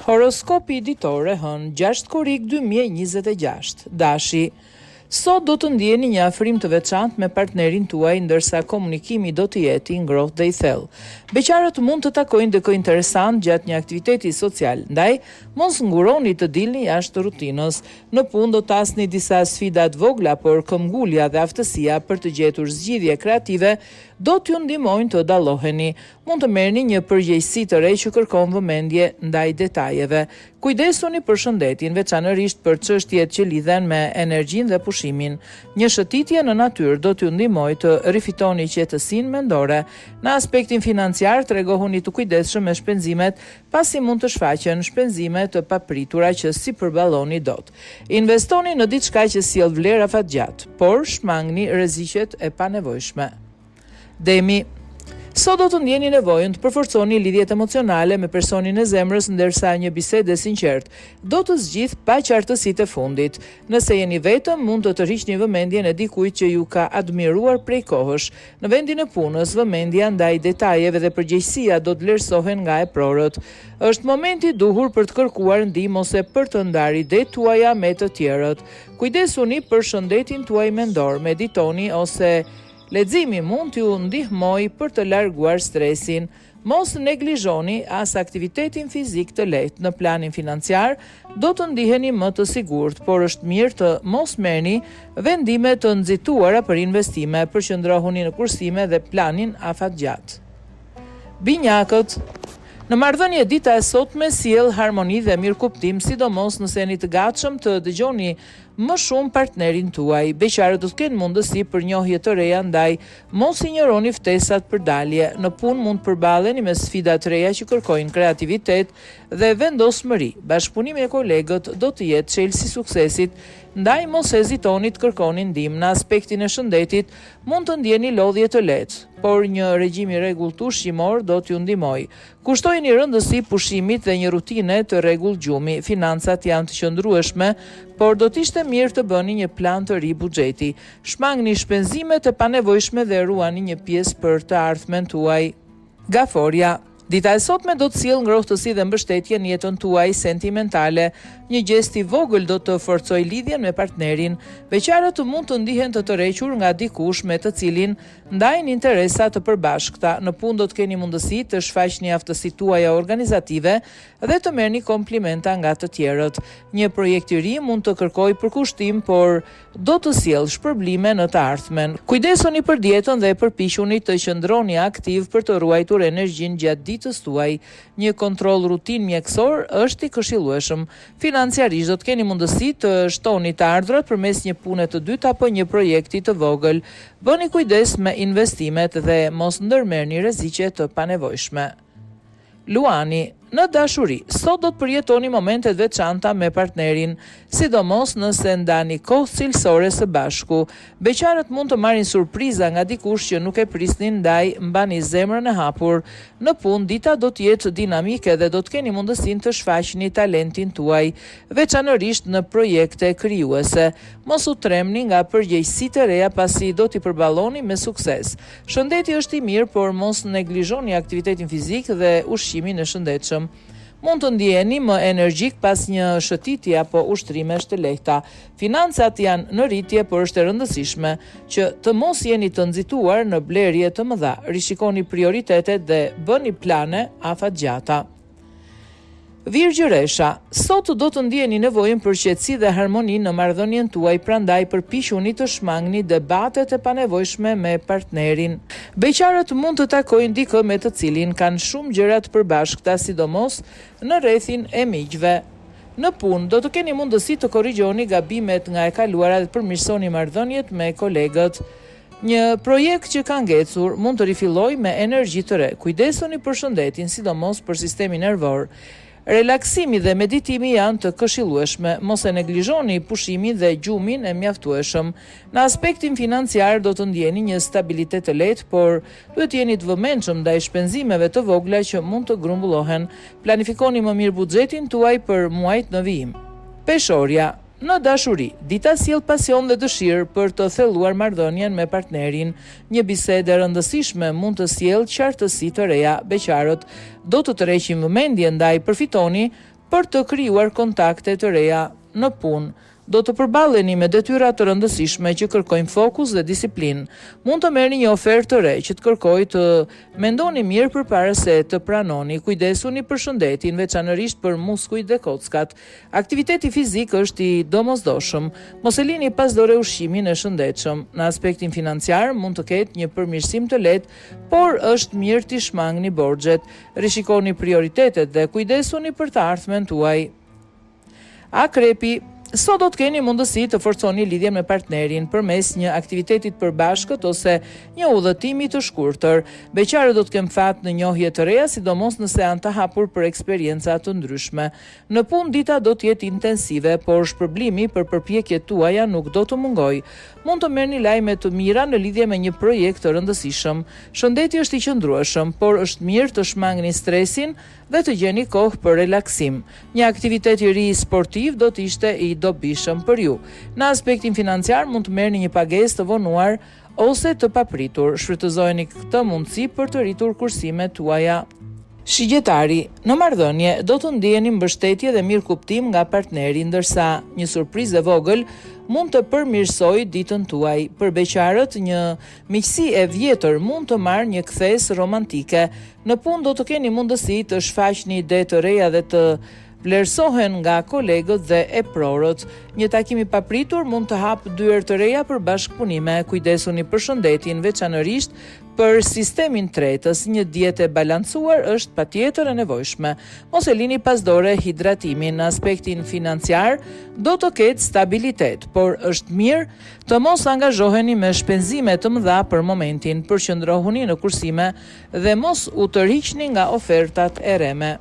Horoskopi ditore hën 6 korrik 2026. Dashi. Sot do të ndjeni një afrim të veçantë me partnerin tuaj, ndërsa komunikimi do të jetë i ngrohtë dhe i thellë. Beqarët mund të takojnë dikë interesant gjatë një aktiviteti social, ndaj mos nguroni të dilni jashtë rutinës. Në punë do tasni disa sfida të vogla, por këmbgulja dhe aftësia për të gjetur zgjidhje kreative do t'ju ndihmojnë të dalloheni. Mund të merrni një përgjegjësi të re që kërkon vëmendje ndaj detajeve. Kujdesuni për shëndetin, veçanërisht për çështjet që lidhen me energjinë dhe pushimin. Një shëtitje në natyrë do t'ju ndihmojë të rifitoni qetësinë mendore. Në aspektin financiar, tregohuni të kujdesshëm me shpenzimet, pasi mund të shfaqen shpenzime të papritura që si përballoni dot. Investoni në diçka që sjell vlerë afatgjatë, por shmangni rreziqet e panevojshme. Demi. Sot do të ndjeni nevojën të përforconi lidhjet emocionale me personin e zemrës, ndërsa një bisedë e sinqertë do të zgjidh pa qartësitë e fundit. Nëse jeni vetëm, mund të tërhiqni vëmendjen e dikujt që ju ka admiruar prej kohësh. Në vendin e punës, vëmendja ndaj detajeve dhe përgjegjësia do të vlerësohen nga e prorët. Është momenti i duhur për të kërkuar ndihmë ose për të ndarë idetë tuaja me të tjerët. Kujdesuni për shëndetin tuaj mendor, meditoni ose leximi mund t'ju ndihmojë për të larguar stresin. Mos neglizhoni as aktivitetin fizik të lehtë. Në planin financiar do të ndiheni më të sigurt, por është mirë të mos merrni vendime të nxituara për investime, përqendrohuni në kursime dhe planin afatgjatë. Binjakët. Në marrëdhënie dita e sotme sjell harmoni dhe mirëkuptim, sidomos nëse jeni të gatshëm të dëgjoni më shumë partnerin tuaj. Beqarët do të kenë mundësi për njohje të reja, ndaj mos injoroni ftesat për dalje. Në punë mund të përballeni me sfida të reja që kërkojnë kreativitet dhe vendosmëri. Bashkëpunimi me kolegët do të jetë çelësi i suksesit, ndaj mos hezitoni të kërkoni ndihmë. Në aspektin e shëndetit mund të ndjeni lodhje të lehtë, por një regjim i rregullt ushqimor do t'ju ndihmojë. Kushtojeni rëndësi pushimit dhe një rutine të rregullt gjumi. Financat janë të qëndrueshme, por do t'ishte mirë të bëni një plan të ri buxheti. Shmangni shpenzimet e panevojshme dhe ruani një pjesë për të ardhmen tuaj. Gaforia. Dita e sotme do të sjellë ngrohtësi dhe mbështetje në jetën tuaj sentimentale. Një gest i vogël do të forcojë lidhjen me partnerin. Beqarët mund të ndihen të tërhequr nga dikush me të cilin ndajnë interesa të përbashkëta. Në punë do të keni mundësi të shfaqni aftësitë tuaja organizative dhe të merrni komplimenta nga të tjerët. Një projekt i ri mund të kërkojë përkushtim, por do të sjellë shpërblime në të ardhmen. Kujdesoni për dietën dhe përpiquni të qëndroni aktiv për të ruajtur energjinë gjatë ditës tuaj. Një kontroll rutin mjekësor është i këshillueshëm. Financiarisht do të keni mundësi të shtoni të ardhurat përmes një pune të dytë apo një projekti të vogël. Bëni kujdes me investimet dhe mos ndërmerrni rreziqe të panevojshme. Luani. Në dashuri, sot do të përjetoni momente të veçanta me partnerin, sidomos nëse ndani kohë cilësore së bashku. Beqarët mund të marrin surpriza nga dikush që nuk e prisnin, ndaj mbani zemrën e hapur. Në punë, dita do të jetë dinamike dhe do të keni mundësinë të shfaqni talentin tuaj, veçanërisht në projekte krijuese. Mos u tremni nga përgjegjësitë e reja, pasi do t'i përballoni me sukses. Shëndeti është i mirë, por mos neglizhoni aktivitetin fizik dhe ushqimin e shëndetshëm. Mund të ndjeni më energjik pas një shëtitje apo ushtrimesh të lehta. Financat janë në rritje, por është e rëndësishme që të mos jeni të nxituar në blerje të mëdha. Rishikoni prioritetet dhe bëni plane afatgjata. Virgjëresha. Sot do të ndjeni nevojën për qetësi dhe harmoni në marrëdhënien tuaj, prandaj përpiquni të shmangni debatet e panevojshme me partnerin. Beqarët mund të takojnë dikë me të cilin kanë shumë gjëra të përbashkëta, sidomos në rrethin e miqve. Në punë do të keni mundësi të korrigjoni gabimet nga e kaluara dhe të përmirësoni marrëdhëniet me kolegët. Një projekt që ka ngecur mund të rifillojë me energji të re. Kujdesoni për shëndetin, sidomos për sistemin nervor. Relaksimi dhe meditimi janë të këshillueshme. Mos e neglizhoni pushimin dhe gjumin e mjaftueshëm. Në aspektin financiar do të ndjeni një stabilitet të lehtë, por duhet jeni të vëmendshëm ndaj shpenzimeve të vogla që mund të grumbullohen. Planifikoni më mirë buxhetin tuaj për muajt në vijim. Peshorja. Në dashuri, dita sjell pasion dhe dëshirë për të thelluar marrëdhënien me partnerin. Një bisedë e rëndësishme mund të sjellë qartësi të reja. Beqarët do të tërheqin vëmendje, ndaj përfitoni për të krijuar kontakte të reja në punë. Do të përballeni me detyra të rëndësishme që kërkojnë fokus dhe disiplinë. Mund të merrni një ofertë të re që të kërkojë të mendoni mirë përpara se të pranoni. Kujdesuni për shëndetin, veçanërisht për muskujt dhe kockat. Aktiviteti fizik është i domosdoshëm. Mos e lini pas dore ushqimin e shëndetshëm. Në aspektin financiar mund të ketë një përmirësim të lehtë, por është mirë t'i shmangni borxhet. Rishikoni prioritetet dhe kujdesuni për të ardhmen tuaj. Akrepi. Sot do të keni mundësi të forconi lidhjen me partnerin përmes një aktivitetit përbashkët ose një udhëtimi të shkurtër. Beqarët do të kenë fat në njohje të reja, sidomos nëse janë të hapur për eksperienca të ndryshme. Në punë dita do të jetë intensive, por shpërblimi për përpjekjet tuaja nuk do të mungojë. Mund të merrni lajme të mira në lidhje me një projekt të rëndësishëm. Shëndeti është i qëndrueshëm, por është mirë të shmangni stresin dhe të gjeni kohë për relaksim. Një aktivitet i ri sportiv do të ishte i dobishëm për ju. Në aspektin financiar mund të merrni një pagesë të vonuar ose të papritur. Shfrytëzojeni këtë mundësi për të rritur kursimet tuaja. Shigjetari, në marrëdhënie do të ndjeni mbështetje dhe mirëkuptim nga partneri, ndërsa një surprizë e vogël mund të përmirësojë ditën tuaj. Për beqarët, një miqësi e vjetër mund të marrë një kthes romantike. Në punë do të keni mundësi të shfaqni ide të reja dhe të vlerësohen nga kolegët dhe e prorët. Një takim i papritur mund të hapë dyer të reja për bashkëpunime. Kujdesuni për shëndetin, veçanërisht për sistemin tretës. Një dietë e balancuar është patjetër e nevojshme. Mos e lini pas dore hidratimin. Në aspektin financiar do të ketë stabilitet, por është mirë të mos angazhoheni me shpenzime të mëdha për momentin. Përqendrohuni në kursime dhe mos u tërhiqni nga ofertat e reme.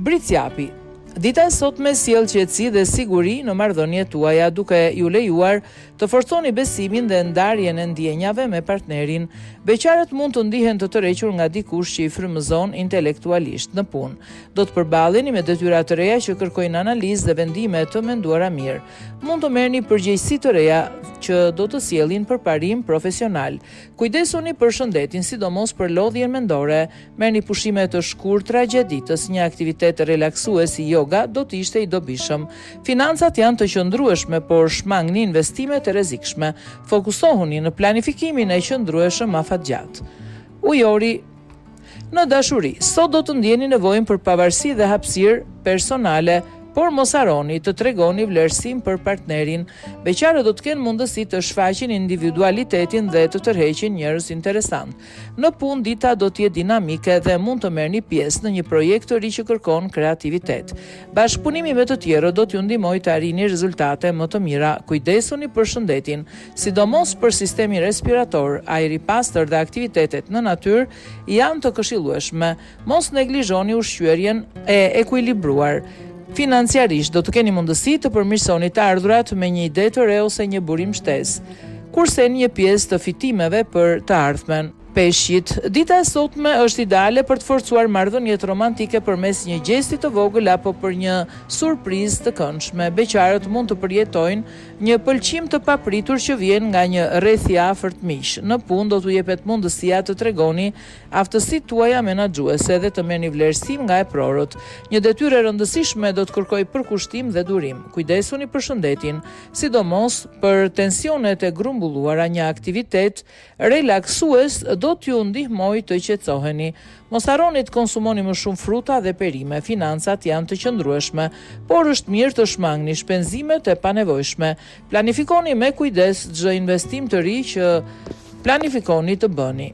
Briciapi. Dita e sotme sjell qetësi dhe siguri në marrëdhëniet tuaja, duke ju lejuar të forconi besimin dhe ndarjen e ndjenjave me partnerin. Beqarët mund të ndihen të tërhequr nga dikush që i frymëzon intelektualisht në punë. Do të përballeni me detyra të reja që kërkojnë analizë dhe vendime të menduara mirë. Mund të merrni përgjegjësi të reja që do të sjellin përparim profesional. Kujdesuni për shëndetin, sidomos për lodhjen mendore. Merrni pushime të shkurtra gjatë ditës. Një aktivitet relaksues si yoga do të ishte i dobishëm. Financat janë të qëndrueshme, por shmangni investime të rrezikshme. Fokusohuni në planifikimin e qëndrueshëm afatgjatë. Ujori. Në dashuri, sot do të ndjeni nevojën për pavarësi dhe hapësirë personale, por mos harroni të tregoni vlerësim për partnerin. Beqarët do të kenë mundësi të shfaqin individualitetin dhe të tërheqin njerëz interesant. Në punë dita do të jetë dinamike dhe mund të merrni pjesë në një projekt të ri që kërkon kreativitet. Bashkëpunimi me të tjerët do t'ju ndihmojë të arrini rezultate më të mira. Kujdesuni për shëndetin, sidomos për sistemin respirator. Ajri i pastër dhe aktivitetet në natyrë janë të këshillueshme. Mos neglizhoni ushqyerjen e ekuilibruar. Financiarisht do të keni mundësi të përmirësoni të ardhurat me një ide të re ose një burim shtesë, kurse një pjesë të fitimeve për të ardhmen. Peshqit, dita e sotme është ideale për të forcuar marrëdhëniet romantike përmes një gjesti të vogël apo për një surprizë të këndshme. Beqarët mund të përjetojnë një pëlqim të papritur që vjen nga një rrethje afërt miq. Në punë do t'u jepet mundësia të tregoni aftësitë tuaja menaxhuese dhe të merrni vlerësim nga e prorët. Një detyrë e rëndësishme do të kërkojë përkushtim dhe durim. Kujdesuni për shëndetin, sidomos për tensionet e grumbulluara. Një aktivitet relaksues do t'ju ndihmojë të qetësoheni. Mos harroni të konsumoni më shumë fruta dhe perime. Financat janë të qëndrueshme, por është mirë të shmangni shpenzimet e panevojshme. Planifikoni me kujdes çdo investim të ri që planifikoni të bëni.